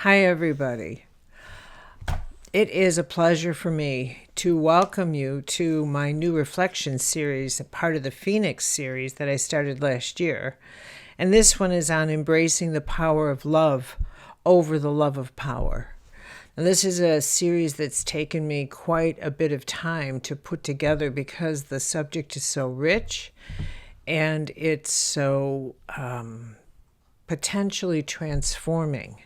Hi, everybody. It is a pleasure for me to welcome you to my new reflection series, a part of the Phoenix series that I started last year. And this one is on embracing the power of love over the love of power. Now, this is a series that's taken me quite a bit of time to put together because the subject is so rich and it's so potentially transforming.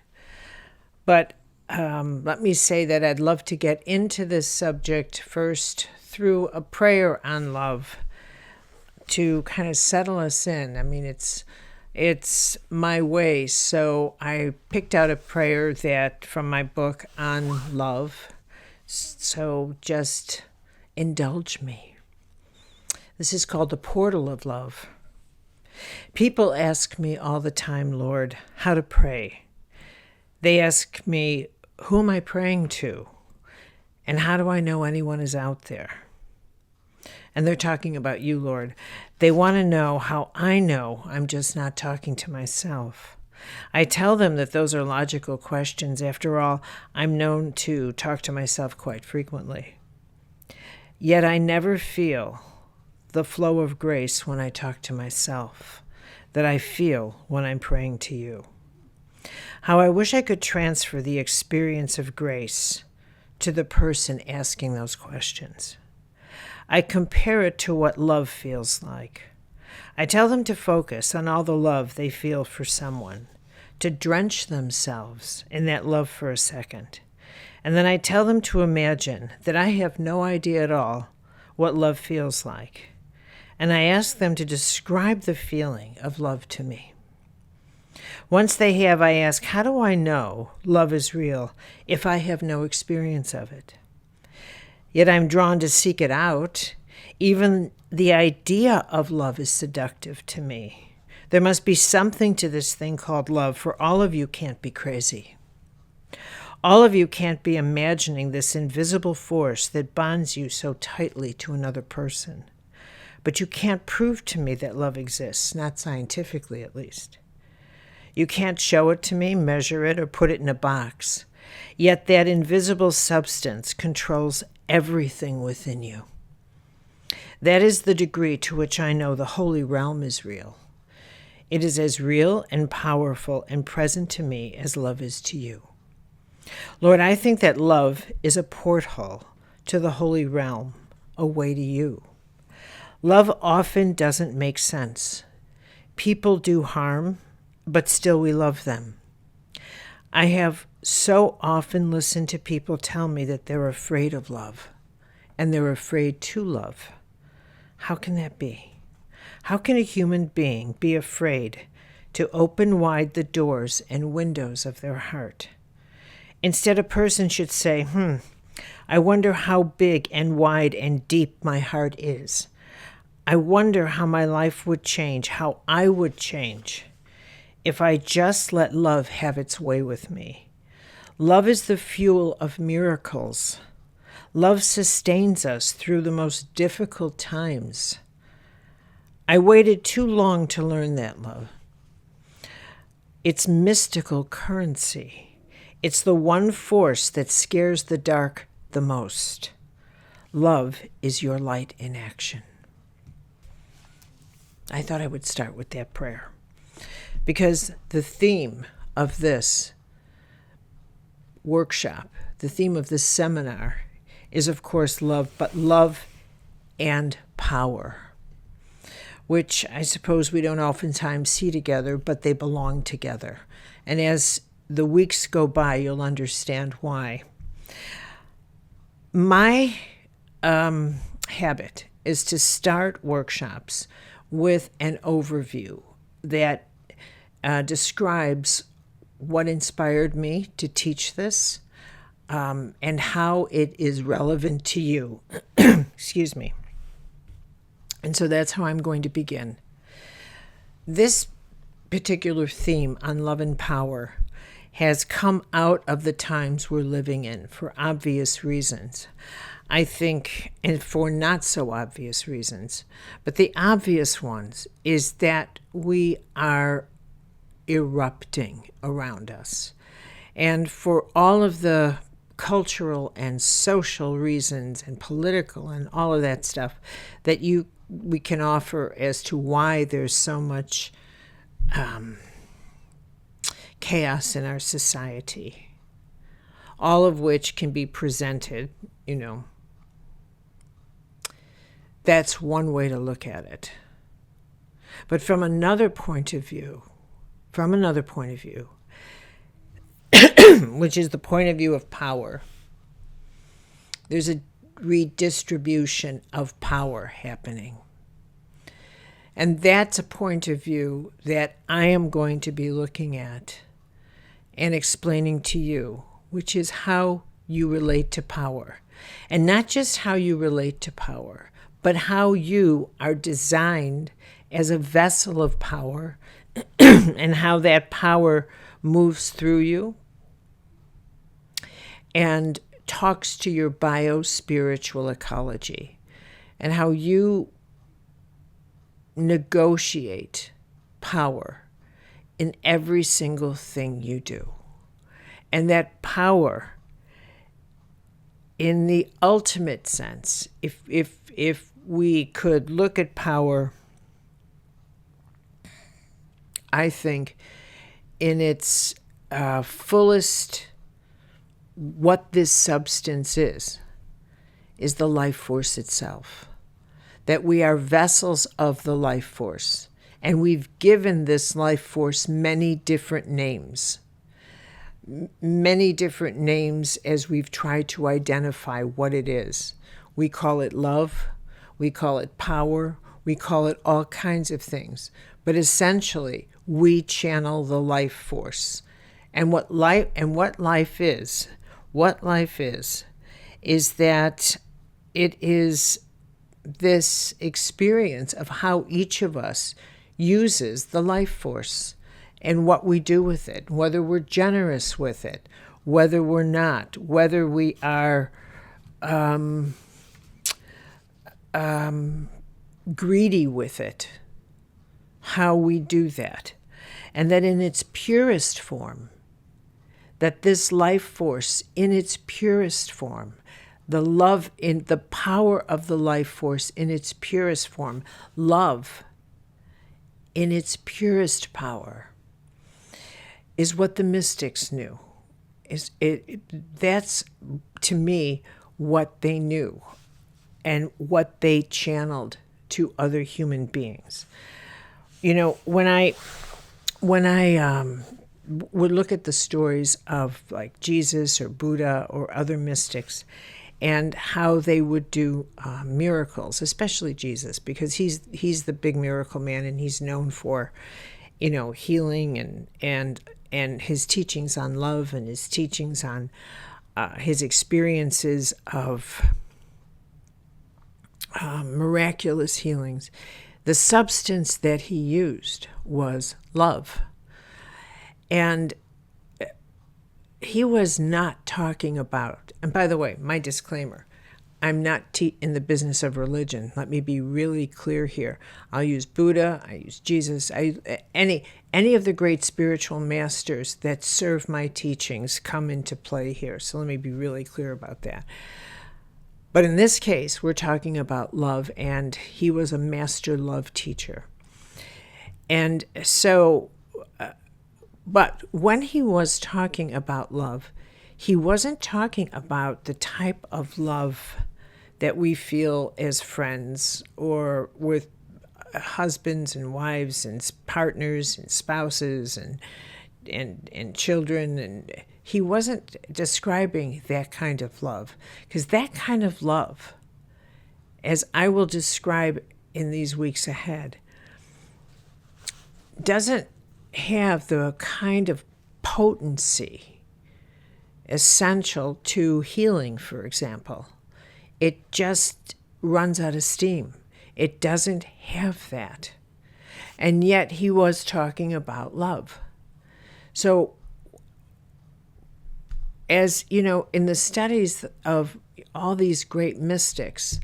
But let me say that I'd love to get into this subject first through a prayer on love to kind of settle us in. I mean, it's my way. So I picked out a prayer that from my book on love. So just indulge me. This is called The Portal of Love. People ask me all the time, Lord, how to pray. They ask me, who am I praying to? And how do I know anyone is out there? And they're talking about you, Lord. They want to know how I know I'm just not talking to myself. I tell them that those are logical questions. After all, I'm known to talk to myself quite frequently. Yet I never feel the flow of grace when I talk to myself that I feel when I'm praying to you. How I wish I could transfer the experience of grace to the person asking those questions. I compare it to what love feels like. I tell them to focus on all the love they feel for someone, to drench themselves in that love for a second. And then I tell them to imagine that I have no idea at all what love feels like. And I ask them to describe the feeling of love to me. Once they have, I ask, how do I know love is real if I have no experience of it? Yet I'm drawn to seek it out. Even the idea of love is seductive to me. There must be something to this thing called love, for all of you can't be crazy. All of you can't be imagining this invisible force that bonds you so tightly to another person. But you can't prove to me that love exists, not scientifically at least. You can't show it to me, measure it, or put it in a box. Yet that invisible substance controls everything within you. That is the degree to which I know the holy realm is real. It is as real and powerful and present to me as love is to you. Lord, I think that love is a porthole to the holy realm, a way to you. Love often doesn't make sense. People do harm, but still we love them. I have so often listened to people tell me that they're afraid of love, and they're afraid to love. How can that be? How can a human being be afraid to open wide the doors and windows of their heart? Instead, a person should say, I wonder how big and wide and deep my heart is. I wonder how my life would change, how I would change if I just let love have its way with me. Love is the fuel of miracles. Love sustains us through the most difficult times. I waited too long to learn that love. It's mystical currency. It's the one force that scares the dark the most. Love is your light in action. I thought I would start with that prayer, because the theme of this workshop, the theme of this seminar is, of course, love, but love and power, which I suppose we don't oftentimes see together, but they belong together. And as the weeks go by, you'll understand why. My habit is to start workshops with an overview that describes what inspired me to teach this and how it is relevant to you. Excuse me. And so that's how I'm going to begin. This particular theme on love and power has come out of the times we're living in for obvious reasons. I think, and for not so obvious reasons, but the obvious ones is that we are erupting around us. And for all of the cultural and social reasons and political and all of that stuff that we can offer as to why there's so much chaos in our society, all of which can be presented, that's one way to look at it. But from another point of view, which is the point of view of power, there's a redistribution of power happening. And that's a point of view that I am going to be looking at and explaining to you, which is how you relate to power. And not just how you relate to power, but how you are designed as a vessel of power and how that power moves through you and talks to your bio-spiritual ecology, and how you negotiate power in every single thing you do. And that power, in the ultimate sense, if we could look at power, I think, in its fullest, what this substance is the life force itself. That we are vessels of the life force. And we've given this life force many different names. Many different names as we've tried to identify what it is. We call it love. We call it power. We call it all kinds of things. But essentially, we channel the life force. And what life is that it is this experience of how each of us uses the life force and what we do with it, whether we're generous with it, whether we're not, whether we are greedy with it, how we do that. And that in its purest form, that this life force in its purest form, the love in the power of the life force in its purest form, love in its purest power, is what the mystics knew. That's, to me, what they knew and what they channeled to other human beings. When I would look at the stories of like Jesus or Buddha or other mystics and how they would do miracles, especially Jesus, because he's the big miracle man, and he's known for, healing and his teachings on love and his teachings on his experiences of miraculous healings. The substance that he used was love. And he was not talking about, and by the way, my disclaimer, I'm not in the business of religion. Let me be really clear here. I'll use Buddha, I use Jesus, any of the great spiritual masters that serve my teachings come into play here. So let me be really clear about that. But in this case, we're talking about love, and he was a master love teacher. And so, but when he was talking about love, he wasn't talking about the type of love that we feel as friends or with husbands and wives and partners and spouses and children. And he wasn't describing that kind of love, because that kind of love, as I will describe in these weeks ahead, doesn't have the kind of potency essential to healing, for example. It just runs out of steam. It doesn't have that. And yet he was talking about love. So, as you know, in the studies of all these great mystics,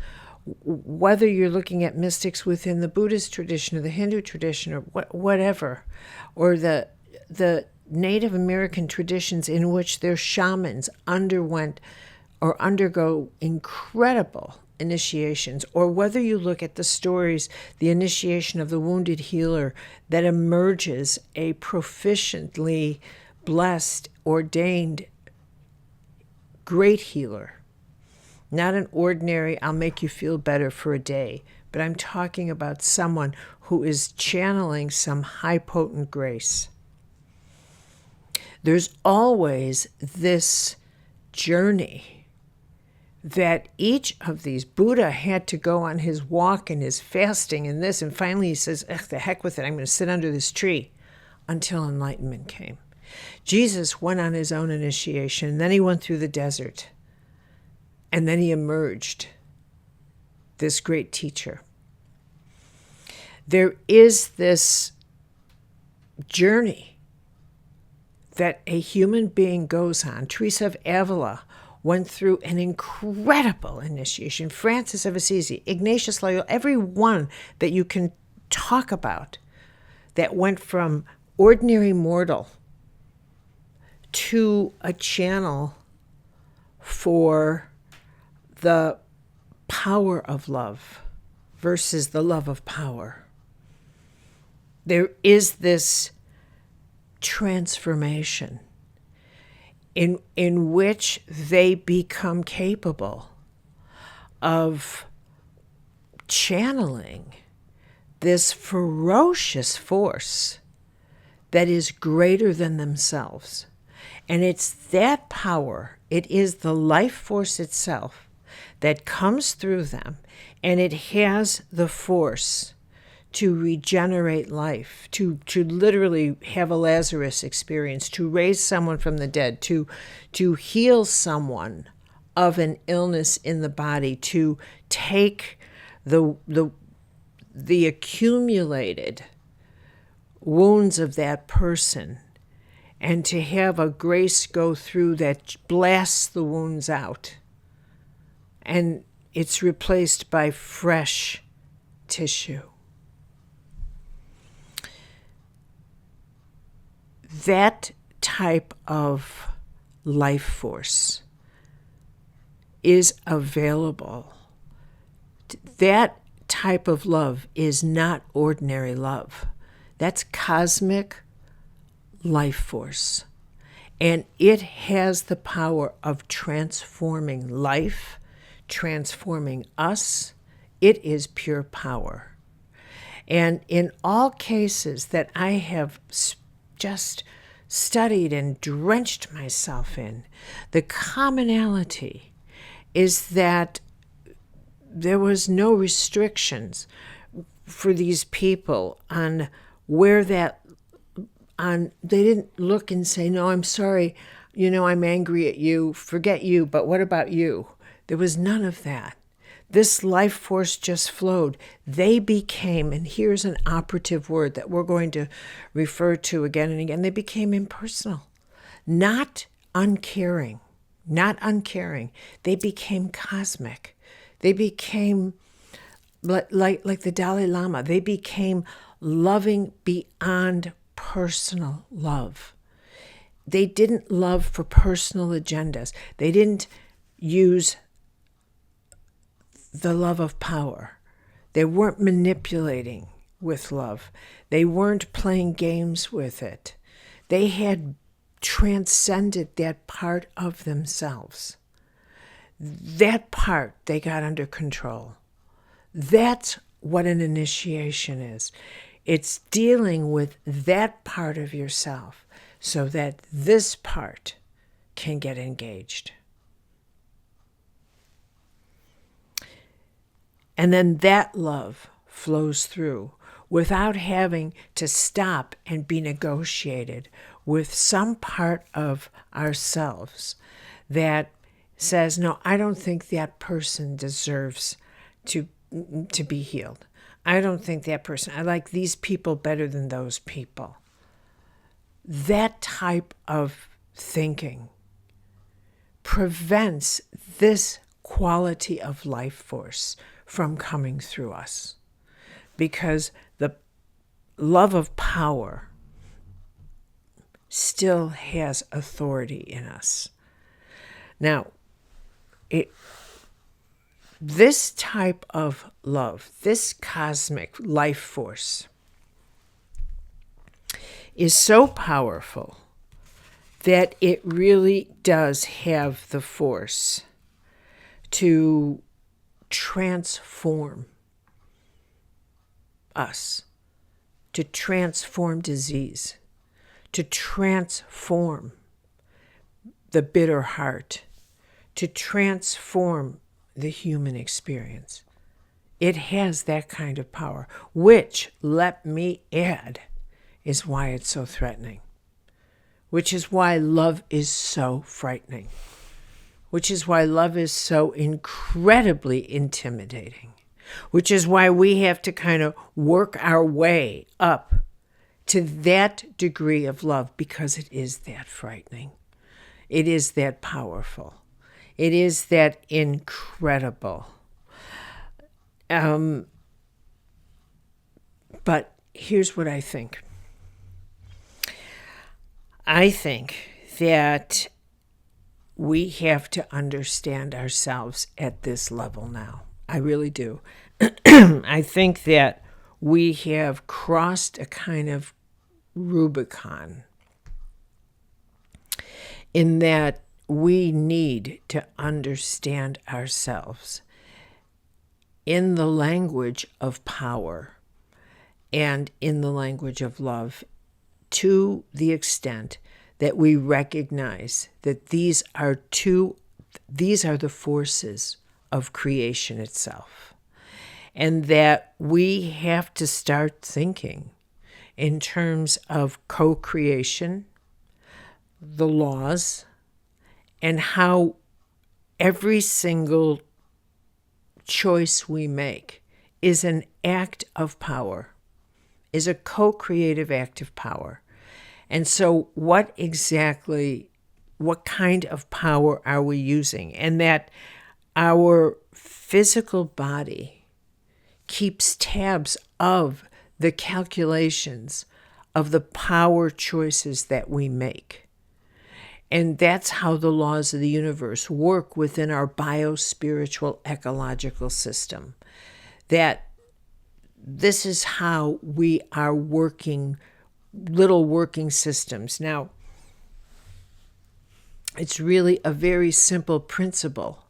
whether you're looking at mystics within the Buddhist tradition or the Hindu tradition or whatever, or the Native American traditions in which their shamans underwent or undergo incredible initiations, or whether you look at the stories, the initiation of the wounded healer that emerges a proficiently blessed, ordained, great healer. Not an ordinary, I'll make you feel better for a day, but I'm talking about someone who is channeling some high potent grace. There's always this journey that each of these, Buddha had to go on his walk and his fasting and this, and finally he says, the heck with it, I'm going to sit under this tree until enlightenment came. Jesus went on his own initiation, and then he went through the desert, and then he emerged, this great teacher. There is this journey that a human being goes on. Teresa of Avila went through an incredible initiation. Francis of Assisi, Ignatius Loyola, every one that you can talk about that went from ordinary mortal to a channel for the power of love versus the love of power. There is this transformation in which they become capable of channeling this ferocious force that is greater than themselves. And it's that power, it is the life force itself that comes through them, and it has the force to regenerate life, to literally have a Lazarus experience, to raise someone from the dead, to heal someone of an illness in the body, to take the accumulated wounds of that person and to have a grace go through that blasts the wounds out. And it's replaced by fresh tissue. That type of life force is available. That type of love is not ordinary love. That's cosmic life force. And it has the power of transforming life, transforming us. It is pure power. And in all cases that I have just studied and drenched myself in, the commonality is that there was no restrictions for these people on where that, they didn't look and say, no, I'm sorry, I'm angry at you, forget you, but what about you? There was none of that. This life force just flowed. They became, and here's an operative word that we're going to refer to again and again, they became impersonal, not uncaring. They became cosmic. They became like the Dalai Lama. They became loving beyond personal love. They didn't love for personal agendas. They didn't use the love of power. They weren't manipulating with love. They weren't playing games with it. They had transcended that part of themselves. That part they got under control. That's what an initiation is. It's dealing with that part of yourself so that this part can get engaged. And then that love flows through without having to stop and be negotiated with some part of ourselves that says, no, I don't think that person deserves to be healed. I don't think that person, I like these people better than those people. That type of thinking prevents this quality of life force from coming through us, because the love of power still has authority in us. Now, this type of love, this cosmic life force, is so powerful that it really does have the force to transform us, to transform disease, to transform the bitter heart, to transform the human experience. It has that kind of power, which, let me add, is why it's so threatening, which is why love is so frightening, which is why love is so incredibly intimidating, which is why we have to kind of work our way up to that degree of love, because it is that frightening. It is that powerful. It is that incredible. But here's what I think. I think that we have to understand ourselves at this level now. I really do. I think that we have crossed a kind of Rubicon in that we need to understand ourselves in the language of power and in the language of love, to the extent that we recognize that these are the forces of creation itself, and that we have to start thinking in terms of co-creation, the laws, and how every single choice we make is an act of power, is a co-creative act of power. And so what kind of power are we using? And that our physical body keeps tabs of the calculations of the power choices that we make. And that's how the laws of the universe work within our bio-spiritual ecological system. That this is how we are working, little working systems. Now, it's really a very simple principle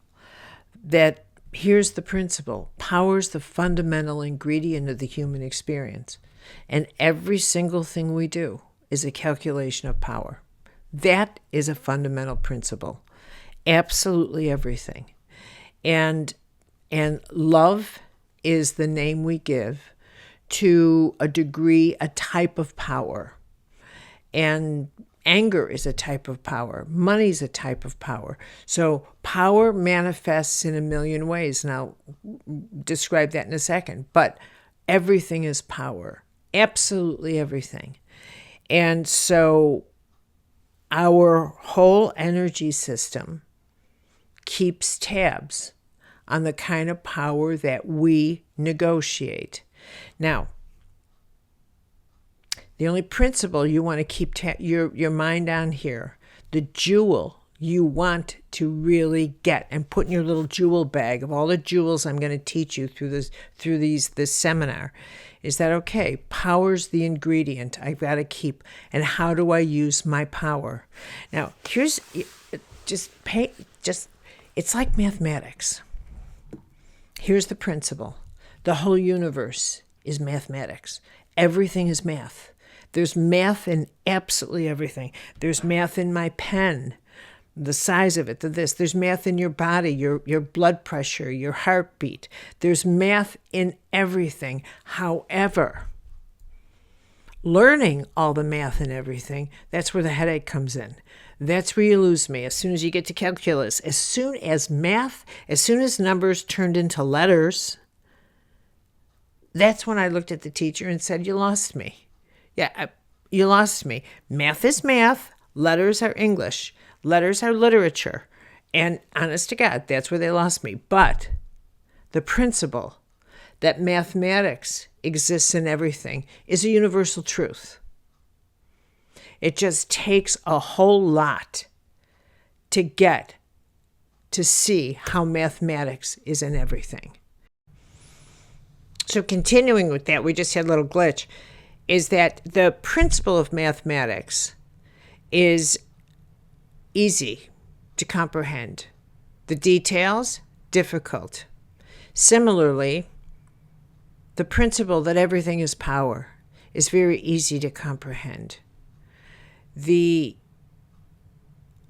that, here's the principle: power is the fundamental ingredient of the human experience. And every single thing we do is a calculation of power. That is a fundamental principle. Absolutely everything. And love is the name we give to a degree, a type of power. And anger is a type of power. Money is a type of power. So power manifests in a million ways. And I'll describe that in a second. But everything is power. Absolutely everything. And so our whole energy system keeps tabs on the kind of power that we negotiate. Now, the only principle you want to keep your mind on here, the jewel you want to really get and put in your little jewel bag of all the jewels I'm going to teach you through this seminar, is that, okay, power's the ingredient I've got to keep, and how do I use my power? Now, here's it's like mathematics. Here's the principle. The whole universe is mathematics. Everything is math. There's math in absolutely everything. There's math in my pen, the size of it, There's math in your body, your blood pressure, your heartbeat. There's math in everything. However, learning all the math and everything, that's where the headache comes in. That's where you lose me. As soon as you get to calculus, as soon as numbers turned into letters, that's when I looked at the teacher and said, you lost me. Yeah, you lost me. Math is math. Letters are English. Letters are literature. And honest to God, that's where they lost me. But the principle that mathematics exists in everything is a universal truth. It just takes a whole lot to get to see how mathematics is in everything. So continuing with that, we just had a little glitch, is that the principle of mathematics is easy to comprehend. The details, difficult. Similarly, the principle that everything is power is very easy to comprehend. The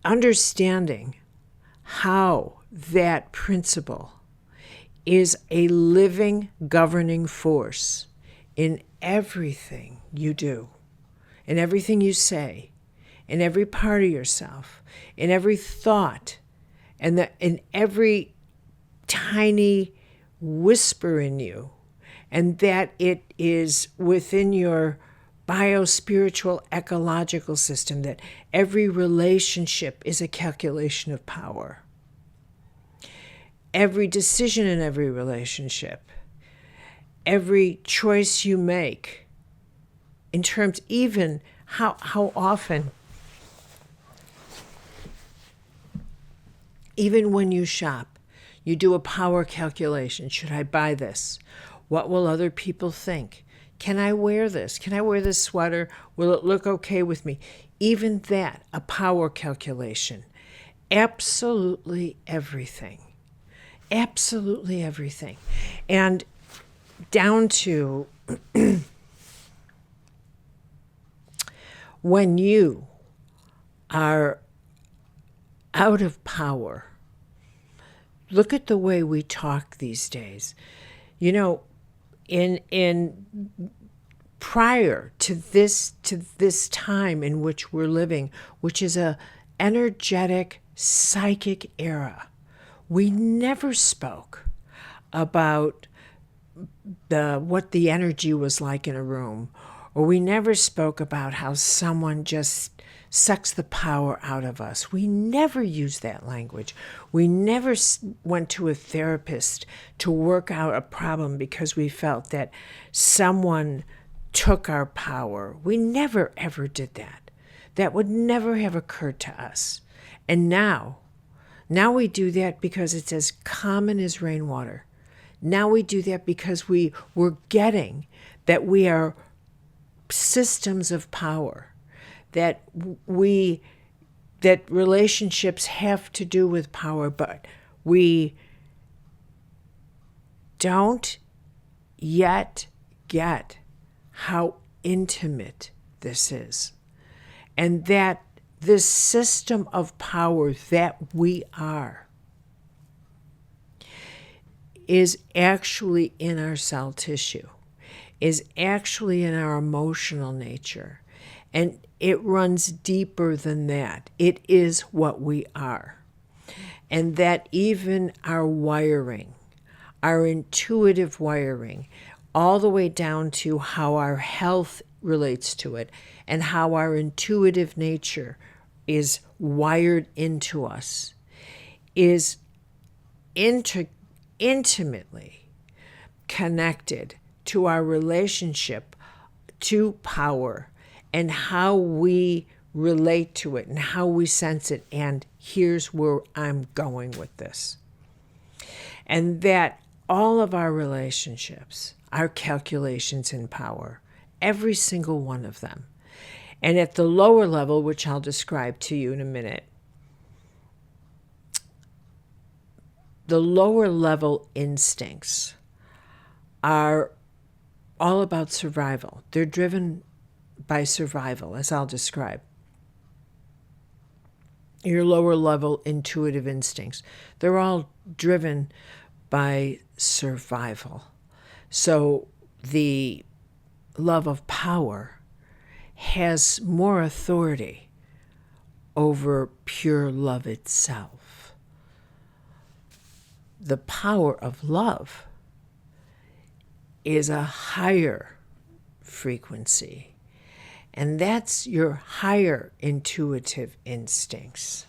understanding how that principle is a living governing force in everything you do, in everything you say, in every part of yourself, in every thought, and in every tiny whisper in you, and that it is within your biospiritual ecological system, that every relationship is a calculation of power. Every decision in every relationship, every choice you make, in terms even how often, even when you shop, you do a power calculation. Should I buy this? What will other people think? Can I wear this? Can I wear this sweater? Will it look okay with me? Even that, a power calculation. Absolutely everything. Absolutely everything. And down to when you are out of power, look at the way we talk these days. You know, in prior to this time in which we're living, which is a energetic, psychic era, we never spoke about what the energy was like in a room, or we never spoke about how someone just sucks the power out of us. We never used that language. We never went to a therapist to work out a problem because we felt that someone took our power. We never, ever did that. That would never have occurred to us. And now we do that because it's as common as rainwater. Now we do that because we're getting that we are systems of power, that relationships have to do with power, but we don't yet get how intimate this is. And that this system of power that we are is actually in our cell tissue, is actually in our emotional nature. And it runs deeper than that. It is what we are. And that even our wiring, our intuitive wiring, all the way down to how our health relates to it and how our intuitive nature is wired into us, is intimately connected to our relationship to power and how we relate to it and how we sense it. And here's where I'm going with this. And that all of our relationships are calculations in power, every single one of them. And at the lower level, which I'll describe to you in a minute, the lower level instincts are all about survival. They're driven by survival, as I'll describe. Your lower level intuitive instincts, they're all driven by survival. So the love of power has more authority over pure love itself. The power of love is a higher frequency. And that's your higher intuitive instincts.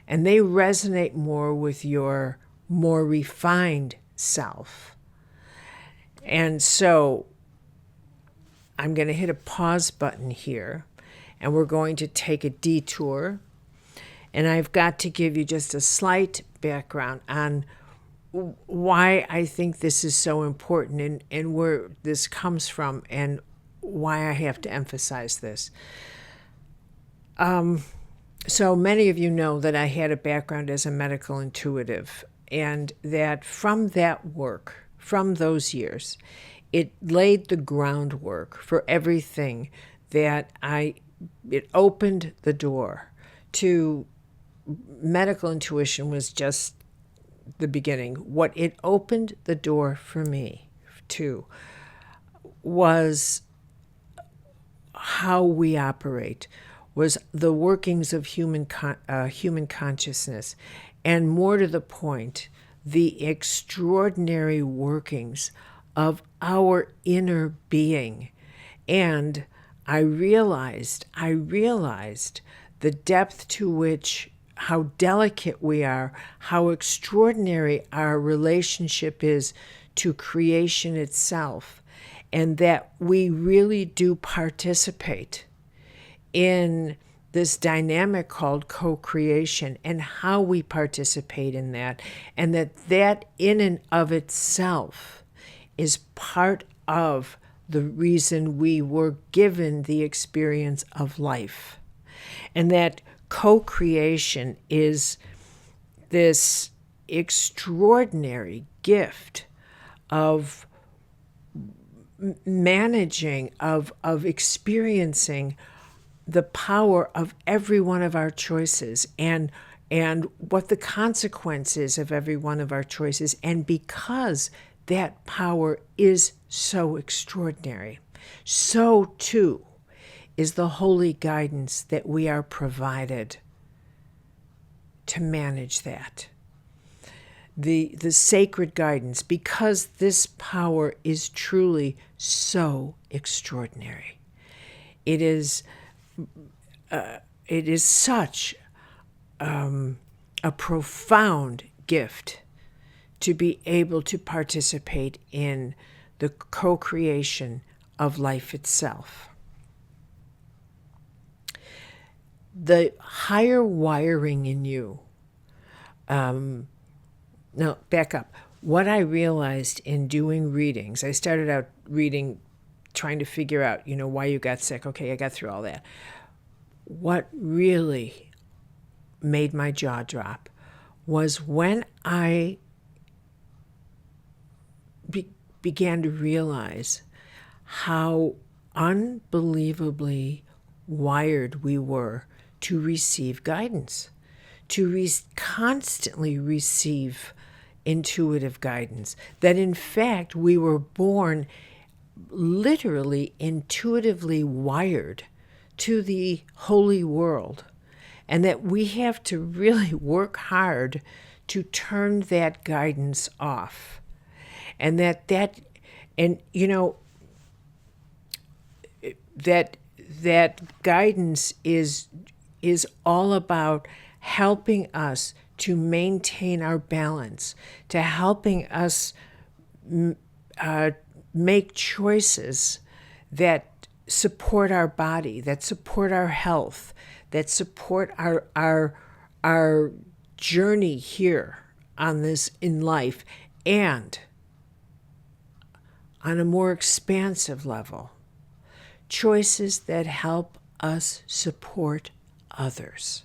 And they resonate more with your more refined self. And so I'm going to hit a pause button here. and we're going to take a detour. And I've got to give you just a slight background on why I think this is so important and where this comes from and why I have to emphasize this. So many of you know that I had a background as a medical intuitive, and that from that work, from those years, it laid the groundwork for everything that it opened the door to. Medical intuition was just the beginning. What it opened the door for me to was how we operate, was the workings of human consciousness, and more to the point, the extraordinary workings of our inner being. And I realized the depth to which, how delicate we are, how extraordinary our relationship is to creation itself, and that we really do participate in this dynamic called co-creation, and how we participate in that, and that in and of itself is part of the reason we were given the experience of life. And that co-creation is this extraordinary gift of managing, of experiencing the power of every one of our choices, and what the consequence is of every one of our choices. And because that power is so extraordinary, so too is the holy guidance that we are provided to manage that. The sacred guidance, because this power is truly so extraordinary. It is such a profound gift to be able to participate in the co-creation of life itself. The higher wiring in you, no, back up. What I realized in doing readings, I started out reading, trying to figure out, why you got sick. Okay, I got through all that. What really made my jaw drop was when I began to realize how unbelievably wired we were to receive guidance, to constantly receive intuitive guidance, that in fact we were born literally intuitively wired to the holy world, and that we have to really work hard to turn that guidance off. And that guidance is all about helping us to maintain our balance, to helping us make choices that support our body, that support our health, that support our journey here on this in life, and on a more expansive level, choices that help us support others.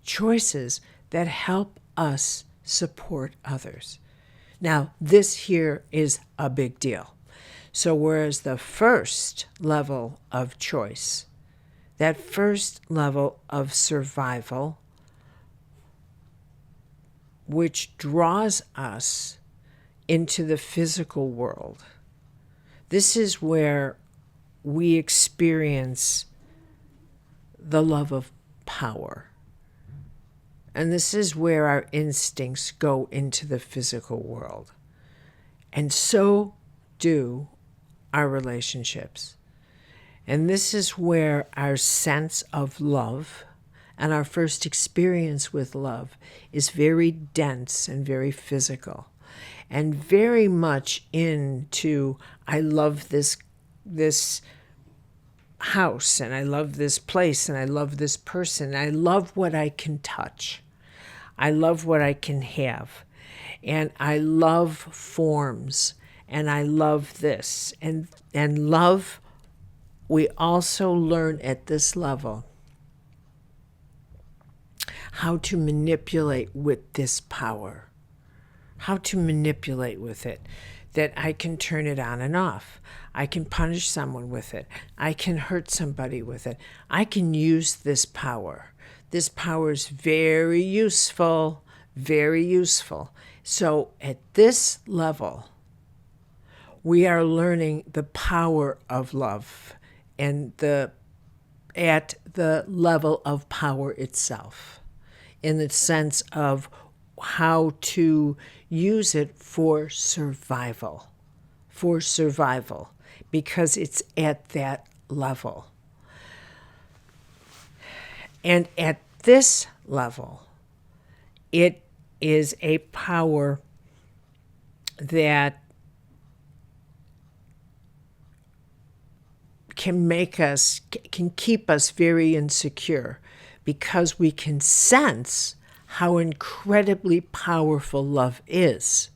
Choices that help us support others. Now, this here is a big deal. So whereas the first level of choice, that first level of survival, which draws us into the physical world, this is where we experience the love of power. And this is where our instincts go into the physical world. And so do our relationships. And this is where our sense of love and our first experience with love is very dense and very physical, and very much into, I love this house, and I love this place, and I love this person. I love what I can touch. I love what I can have. And I love forms, and I love this. And love, we also learn at this level how to manipulate with this power, how to manipulate with it, that I can turn it on and off. I can punish someone with it. I can hurt somebody with it. I can use this power. This power is very useful, very useful. So at this level, we are learning the power of love and at the level of power itself, in the sense of how to use it for survival, because it's at that level. And at this level, it is a power that can keep us very insecure, because we can sense how incredibly powerful love is,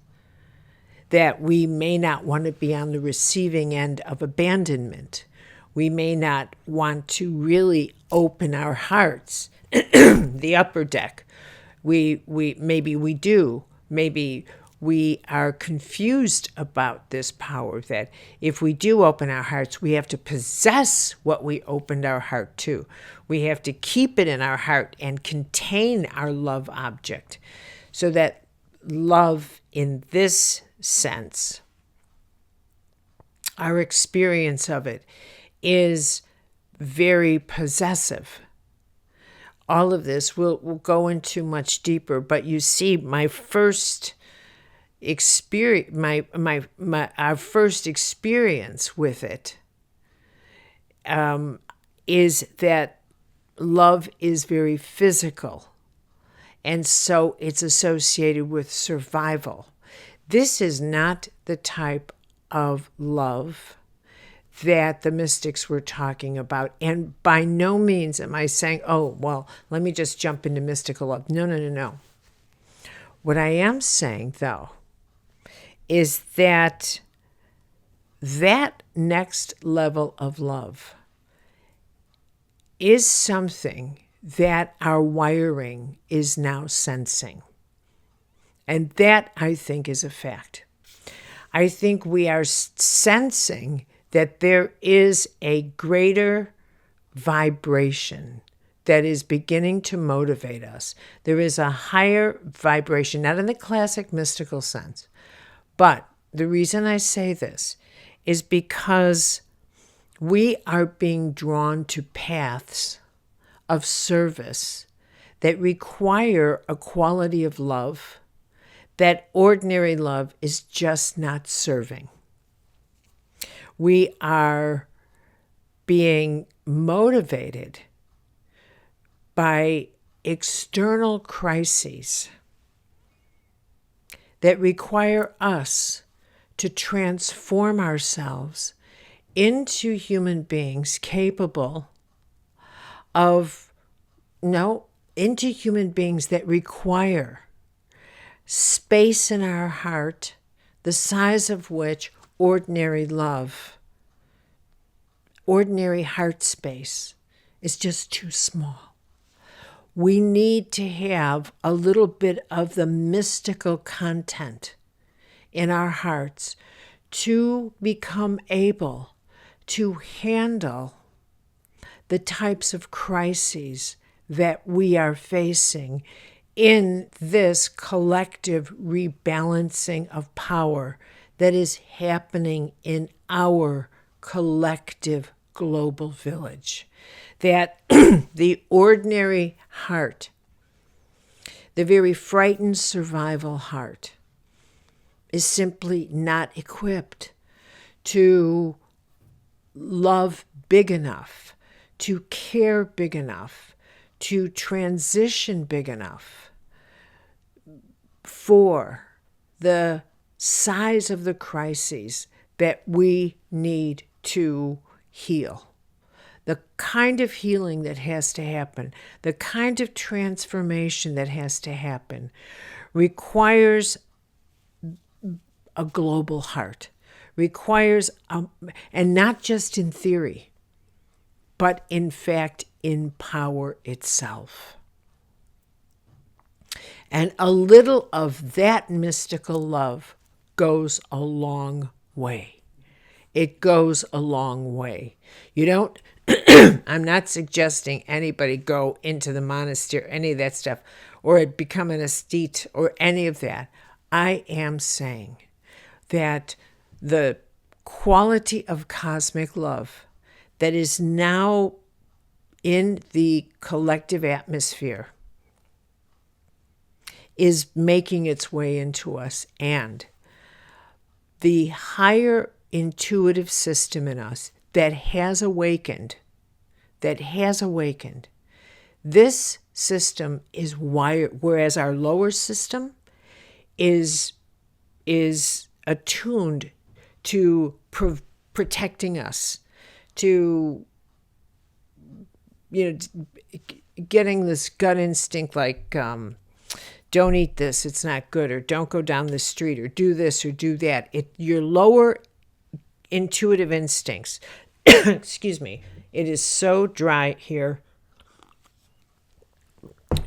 that we may not want to be on the receiving end of abandonment. We may not want to really open our hearts, the upper deck. Maybe we do. Maybe we are confused about this power, that if we do open our hearts, we have to possess what we opened our heart to. We have to keep it in our heart and contain our love object, so that love in this sense, our experience of it, is very possessive. All of this we'll go into much deeper, but you see, my first experience, our first experience with it is that love is very physical, and so it's associated with survival. This is not the type of love that the mystics were talking about. And by no means am I saying, oh, well, let me just jump into mystical love. No. What I am saying, though, is that next level of love is something that our wiring is now sensing. And that, I think, is a fact. I think we are sensing that there is a greater vibration that is beginning to motivate us. There is a higher vibration, not in the classic mystical sense, but the reason I say this is because we are being drawn to paths of service that require a quality of love that ordinary love is just not serving. We are being motivated by external crises that require us to transform ourselves into human beings capable of, into human beings that require space in our heart, the size of which ordinary love, ordinary heart space is just too small. We need to have a little bit of the mystical content in our hearts to become able to handle the types of crises that we are facing in this collective rebalancing of power that is happening in our collective global village. That the ordinary heart, the very frightened survival heart, is simply not equipped to love big enough, to care big enough, to transition big enough for the size of the crises that we need to heal, the kind of healing that has to happen, the kind of transformation that has to happen, requires a global heart, requires, and not just in theory, but in fact in power itself. And a little of that mystical love goes a long way. It goes a long way. You don't, I'm not suggesting anybody go into the monastery, any of that stuff, or become an aesthete or any of that. I am saying that the quality of cosmic love that is now in the collective atmosphere is making its way into us, and the higher intuitive system in us that has awakened, this system is wired, whereas our lower system is attuned to protecting us, to getting this gut instinct like don't eat this, it's not good, or don't go down the street, or do this or do that. Your lower intuitive instincts, excuse me, it is so dry here.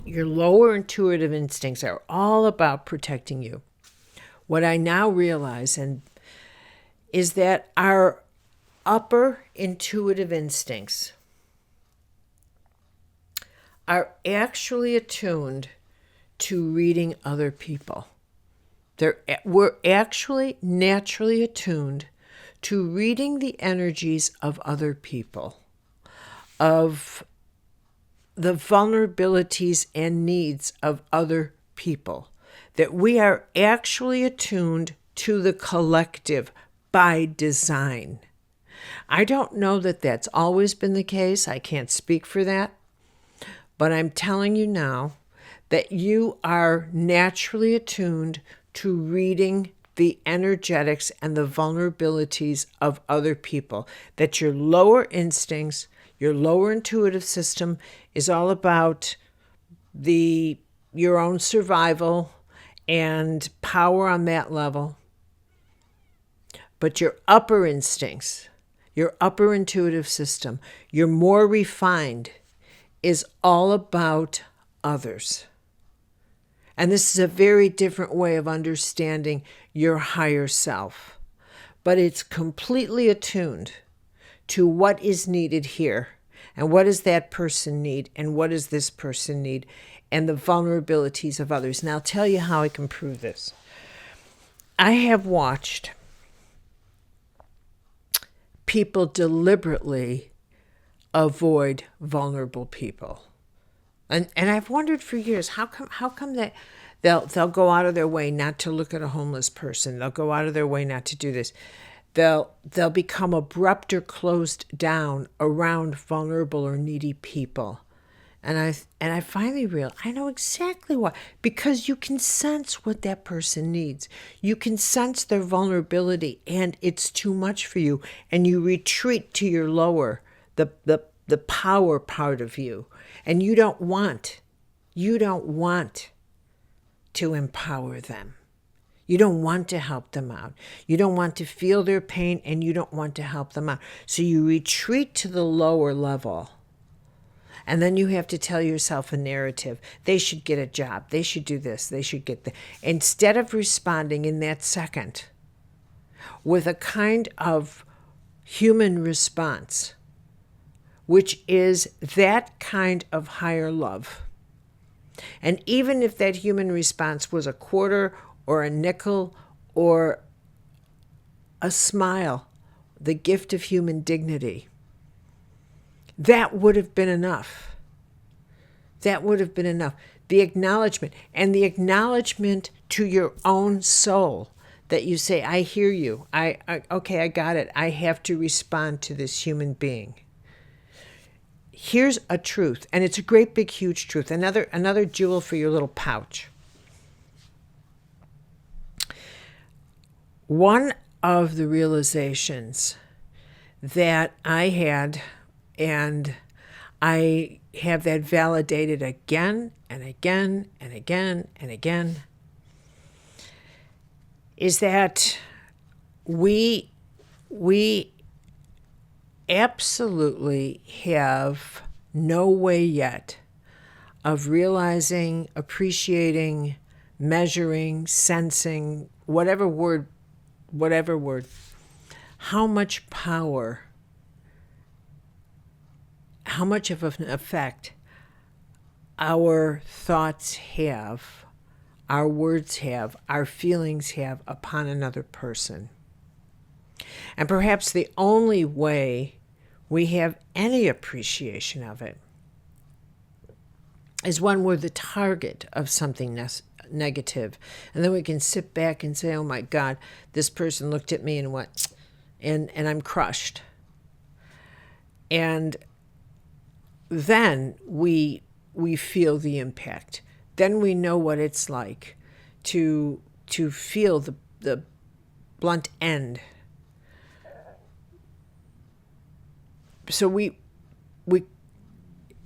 Your lower intuitive instincts are all about protecting you. What I now realize is that our upper intuitive instincts are actually attuned to reading other people. We're actually naturally attuned to reading the energies of other people, of the vulnerabilities and needs of other people, that we are actually attuned to the collective by design. I don't know that that's always been the case. I can't speak for that. But I'm telling you now that you are naturally attuned to reading the energetics and the vulnerabilities of other people, that your lower instincts, your lower intuitive system is all about your own survival and power on that level. But your upper instincts, your upper intuitive system, your more refined, is all about others. And this is a very different way of understanding your higher self. But it's completely attuned to what is needed here. And what does that person need? And what does this person need? And the vulnerabilities of others. And I'll tell you how I can prove this. I have watched people deliberately avoid vulnerable people. And I've wondered for years, how come that they'll go out of their way not to look at a homeless person. They'll go out of their way not to do this. They'll become abrupt or closed down around vulnerable or needy people. And I finally realized, I know exactly why. Because you can sense what that person needs. You can sense their vulnerability, and it's too much for you. And you retreat to your lower, the power part of you. And you don't want to empower them. You don't want to help them out. You don't want to feel their pain, and you don't want to help them out. So you retreat to the lower level. And then you have to tell yourself a narrative. They should get a job. They should do this. They should get that. Instead of responding in that second with a kind of human response, which is that kind of higher love. And even if that human response was a quarter or a nickel or a smile, the gift of human dignity, that would have been enough. That would have been enough. The acknowledgement, and the acknowledgement to your own soul that you say, I hear you. Okay, I got it. I have to respond to this human being. Here's a truth, and it's a great big huge truth. Another jewel for your little pouch. One of the realizations that I had and I have that validated again and again and again and again, is that we absolutely have no way yet of realizing, appreciating, measuring, sensing, whatever word, how much power, how much of an effect our thoughts have, our words have, our feelings have upon another person. And perhaps the only way we have any appreciation of it is when we're the target of something negative. And then we can sit back and say, oh my God, this person looked at me and went, and I'm crushed. And then we feel the impact. Then we know what it's like to feel the blunt end. So we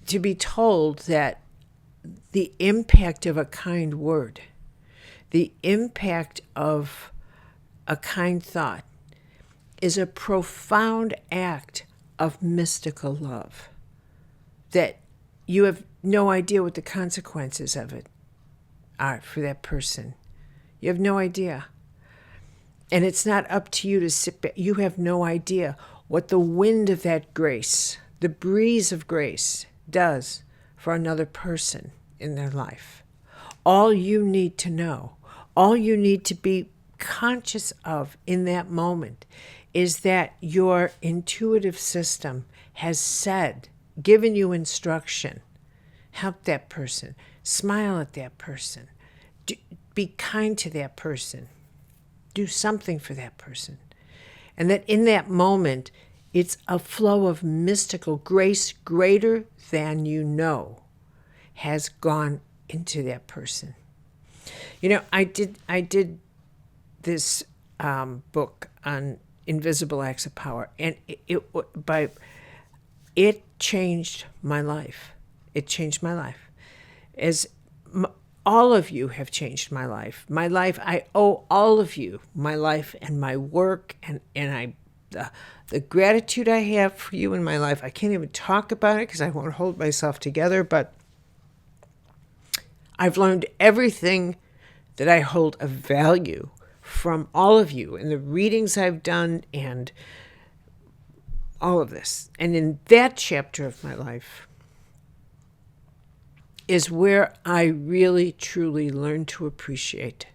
to be told that the impact of a kind word, the impact of a kind thought, is a profound act of mystical love, that you have no idea what the consequences of it are for that person. You have no idea. And it's not up to you to sit back. You have no idea what the wind of that grace, the breeze of grace, does for another person in their life. All you need to know, all you need to be conscious of in that moment is that your intuitive system has said, given you instruction, help that person, smile at that person, be kind to that person, do something for that person. And that in that moment, it's a flow of mystical grace greater than you know has gone into that person. You know, I did this book on invisible acts of power, and it changed my life. It changed my life. As all of you have changed my life. My life, I owe all of you my life and my work, and the gratitude I have for you in my life. I can't even talk about it because I won't hold myself together, but I've learned everything that I hold of value from all of you in the readings I've done and all of this. And in that chapter of my life is where I really, truly learned to appreciate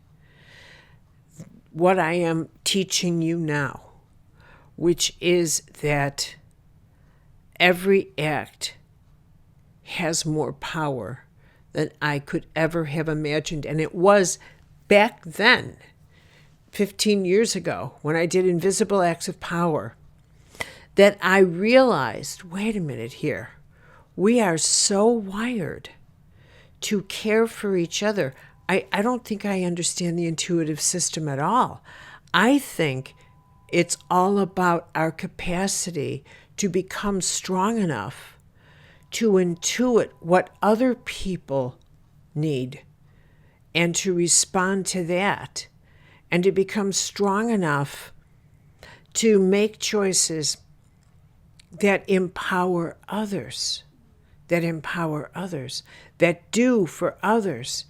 what I am teaching you now, which is that every act has more power than I could ever have imagined. And it was back then, 15 years ago, when I did Invisible Acts of Power, that I realized, wait a minute here, we are so wired to care for each other. I don't think I understand the intuitive system at all. I think it's all about our capacity to become strong enough to intuit what other people need and to respond to that, and to become strong enough to make choices that empower others, that do for others.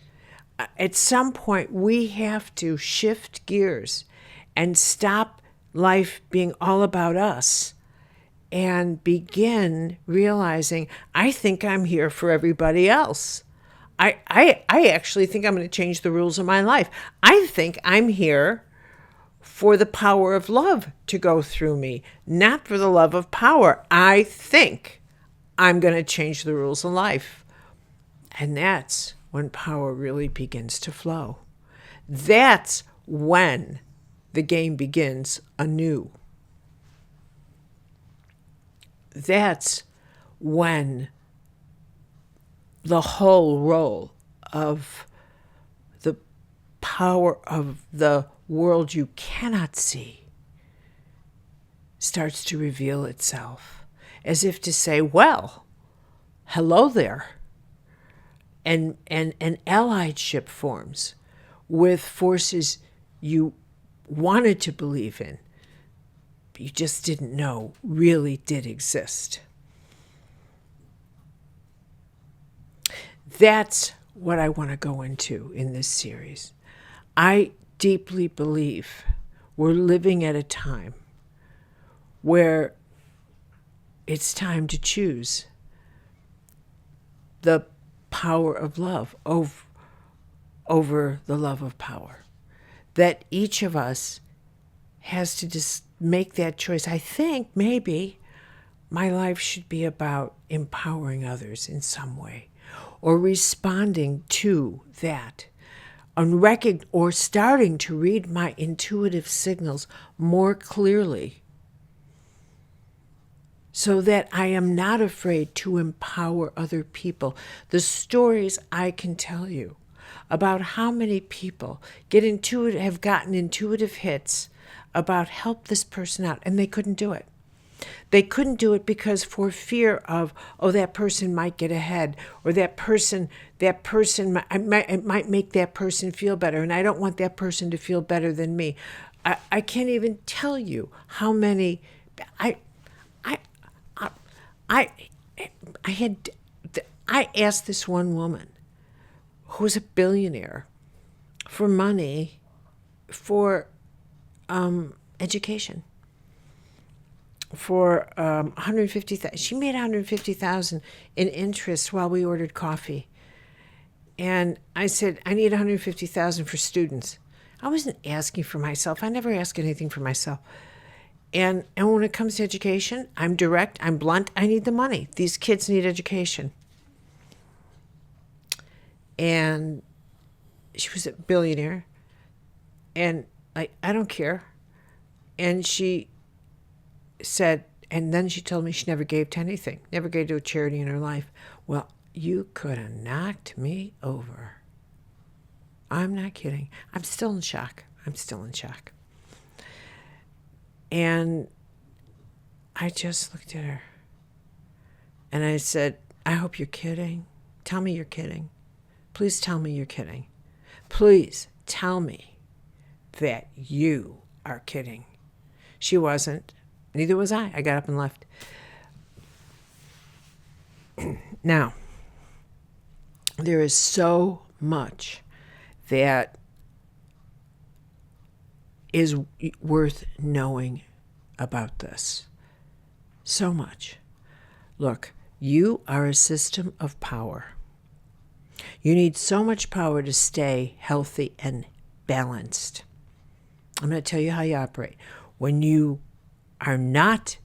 At some point, we have to shift gears and stop life being all about us and begin realizing, I think I'm here for everybody else. I actually think I'm going to change the rules of my life. I think I'm here for the power of love to go through me, not for the love of power. I think I'm going to change the rules of life. And that's when power really begins to flow. That's when the game begins anew. That's when the whole role of the power of the world you cannot see starts to reveal itself. as if to say, well, hello there. And an alliedship forms with forces you wanted to believe in, but you just didn't know really did exist. That's what I want to go into in this series. I deeply believe we're living at a time where it's time to choose the power of love over the love of power. That each of us has to just make that choice. I think maybe my life should be about empowering others in some way, or responding to that, or starting to read my intuitive signals more clearly, so that I am not afraid to empower other people. The stories I can tell you about how many people have gotten intuitive hits about help this person out, and they couldn't do it. They couldn't do it because for fear of, that person might get ahead, or it might make that person feel better, and I don't want that person to feel better than me. I can't even tell you how many. I asked this one woman who was a billionaire for money for education. For $150,000, she made $150,000 in interest while we ordered coffee. And I said, I need $150,000 for students. I wasn't asking for myself. I never ask anything for myself. And when it comes to education, I'm direct, I'm blunt, I need the money. These kids need education. And she was a billionaire. And I don't care. And she said, and then she told me she never gave to anything, never gave to a charity in her life. Well, you could have knocked me over. I'm not kidding. I'm still in shock. And I just looked at her and I said, I hope you're kidding. Tell me you're kidding. Please tell me you're kidding. Please tell me that you are kidding. She wasn't. Neither was I. I got up and left. Now, there is so much that is worth knowing about this. So much. Look, you are a system of power. You need so much power to stay healthy and balanced. I'm going to tell you how you operate. When you are not,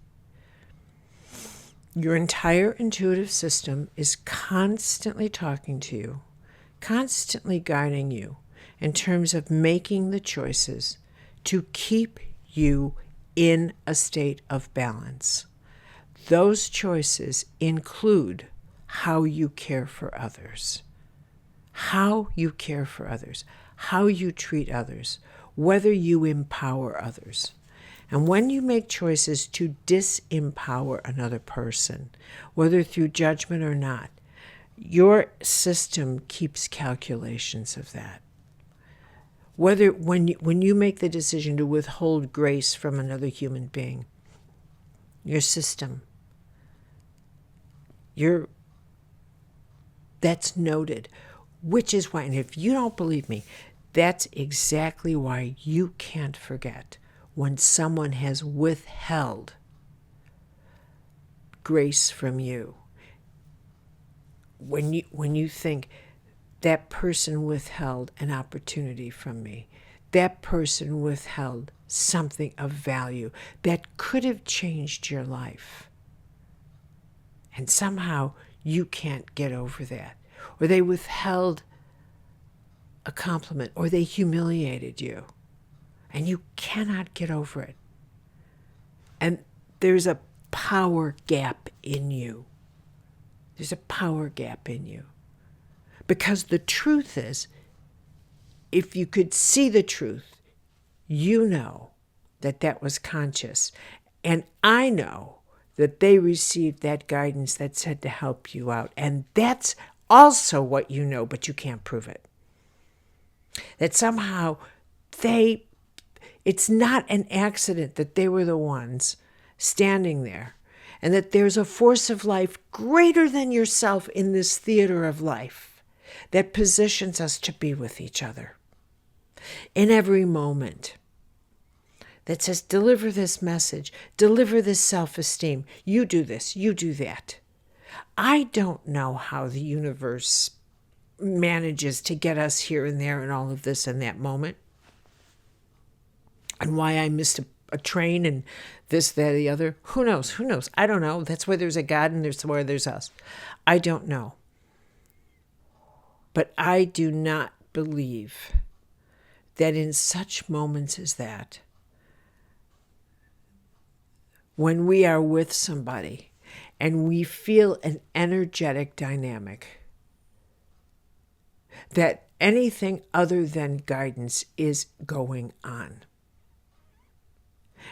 your entire intuitive system is constantly talking to you, constantly guiding you in terms of making the choices to keep you in a state of balance. Those choices include how you care for others, how you treat others, whether you empower others. And when you make choices to disempower another person, whether through judgment or not, your system keeps calculations of that. Whether when you make the decision to withhold grace from another human being, your system, that's noted, which is why, and if you don't believe me, that's exactly why you can't forget when someone has withheld grace from you. When you think, that person withheld an opportunity from me, that person withheld something of value that could have changed your life, and somehow you can't get over that, or they withheld a compliment, or they humiliated you, and you cannot get over it. And there's a power gap in you. There's a power gap in you. Because the truth is, if you could see the truth, you know that was conscious. And I know that they received that guidance that said to help you out. And that's also what you know, but you can't prove it. That somehow it's not an accident that they were the ones standing there, and that there's a force of life greater than yourself in this theater of life that positions us to be with each other in every moment, that says, deliver this message, deliver this self-esteem. You do this, you do that. I don't know how the universe manages to get us here and there and all of this in that moment, and why I missed a train and this, that, the other. Who knows? Who knows? I don't know. That's where there's a God and there's where there's us. I don't know. But I do not believe that in such moments as that, when we are with somebody and we feel an energetic dynamic, that anything other than guidance is going on.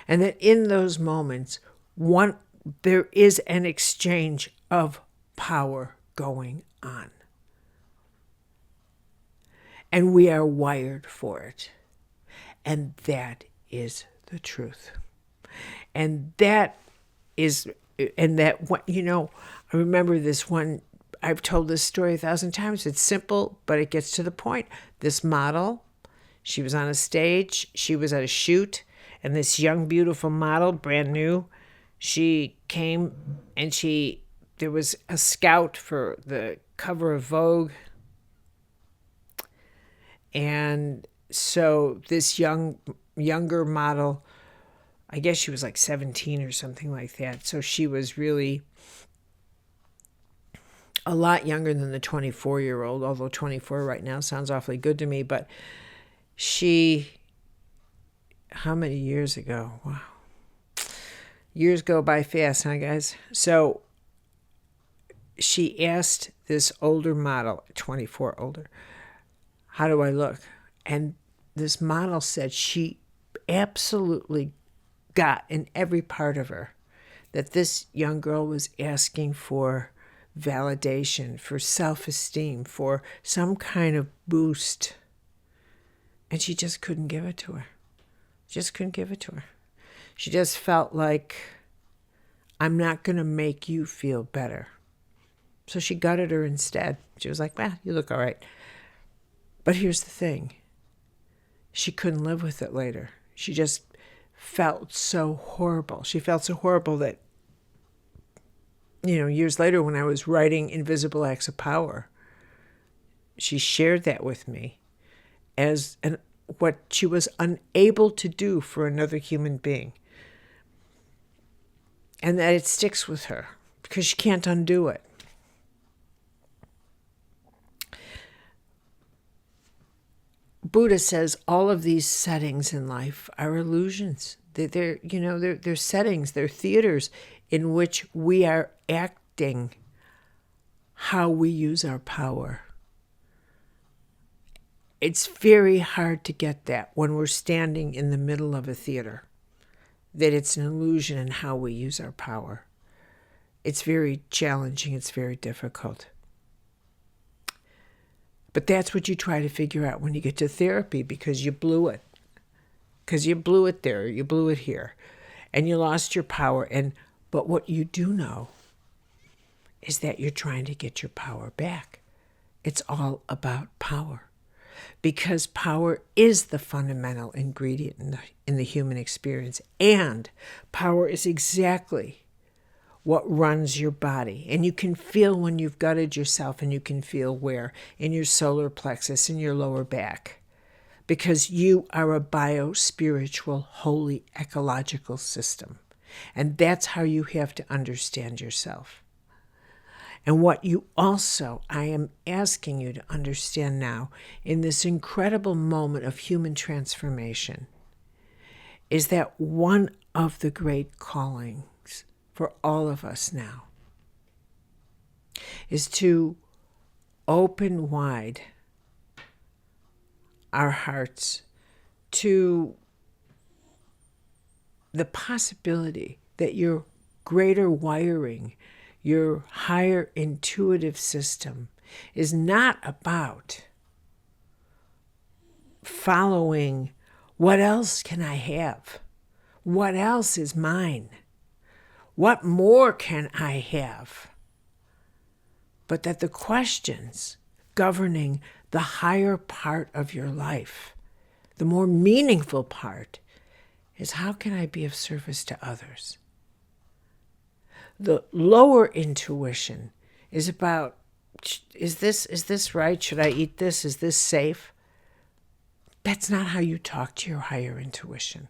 And that in those moments, there is an exchange of power going on. And we are wired for it. And that is the truth. And that, I remember this one, I've told this story 1,000 times. It's simple, but it gets to the point. This model, she was on a stage, she was at a shoot, and this young, beautiful model, brand new, she came and there was a scout for the cover of Vogue. And so this younger model, I guess she was like 17 or something like that. So she was really a lot younger than the 24-year-old, although 24 right now sounds awfully good to me. But how many years ago? Wow. Years go by fast, huh, guys? So she asked this older model, 24 older, how do I look? And this model said she absolutely got in every part of her that this young girl was asking for validation, for self-esteem, for some kind of boost. And she just couldn't give it to her. Just couldn't give it to her. She just felt like, I'm not going to make you feel better. So she gutted her instead. She was like, you look all right. But here's the thing. She couldn't live with it later. She just felt so horrible. She felt so horrible that, years later when I was writing Invisible Acts of Power, she shared that with me as what she was unable to do for another human being. And that it sticks with her because she can't undo it. Buddha says all of these settings in life are illusions. They're settings, they're theaters in which we are acting how we use our power. It's very hard to get that when we're standing in the middle of a theater, that it's an illusion in how we use our power. It's very challenging. It's very difficult. But that's what you try to figure out when you get to therapy, because you blew it. Because you blew it there, you blew it here, and you lost your power. But what you do know is that you're trying to get your power back. It's all about power. Because power is the fundamental ingredient in the human experience. And power is exactly what runs your body. And you can feel when you've gutted yourself, and you can feel where? In your solar plexus, in your lower back. Because you are a bio-spiritual, holy, ecological system. And that's how you have to understand yourself. And what you also, I am asking you to understand now, in this incredible moment of human transformation, is that one of the great callings for all of us now is to open wide our hearts to the possibility that you're greater wiring, your higher intuitive system is not about following what else can I have? What else is mine? What more can I have? But that the questions governing the higher part of your life, the more meaningful part, is how can I be of service to others? The lower intuition is about, is this right? Should I eat this? Is this safe? That's not how you talk to your higher intuition.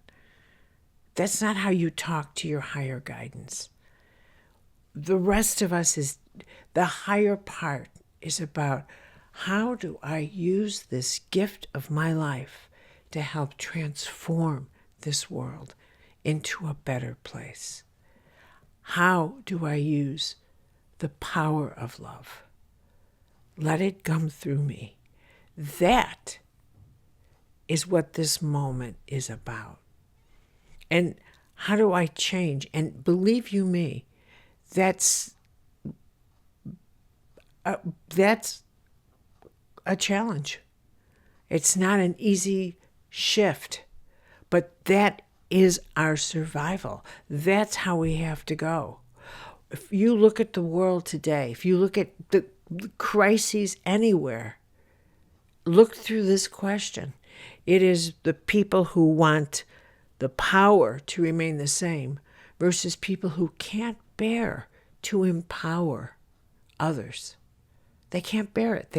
That's not how you talk to your higher guidance. The rest of us is, the higher part is about, how do I use this gift of my life to help transform this world into a better place? How do I use the power of love? Let it come through me. That is what this moment is about. And how do I change? And believe you me, that's a challenge. It's not an easy shift, but that is our survival. That's how we have to go. If you look at the world today, if you look at the crises anywhere, look through this question. It is the people who want the power to remain the same versus people who can't bear to empower others. They can't bear it.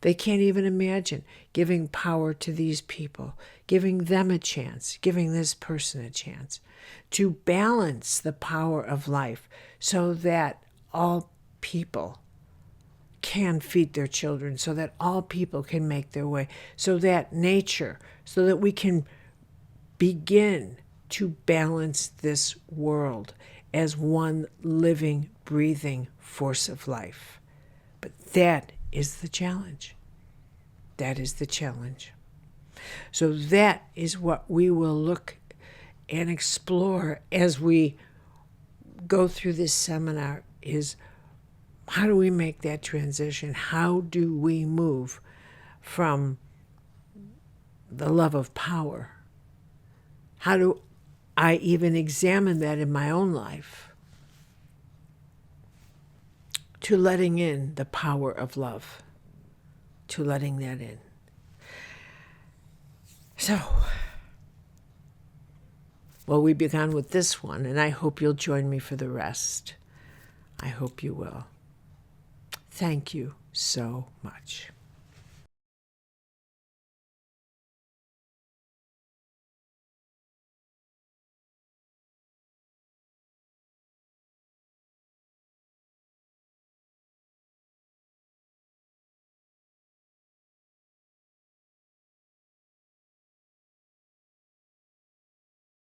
They can't even imagine giving power to these people, giving them a chance, giving this person a chance to balance the power of life so that all people can feed their children, so that all people can make their way, so that nature, so that we can begin to balance this world as one living, breathing force of life. But that is the challenge. That is the challenge. So that is what we will look and explore as we go through this seminar, is how do we make that transition? How do we move from the love of power? How do I even examine that in my own life? To letting in the power of love, to letting that in. So, well, we began with this one, and I hope you'll join me for the rest. I hope you will. Thank you so much.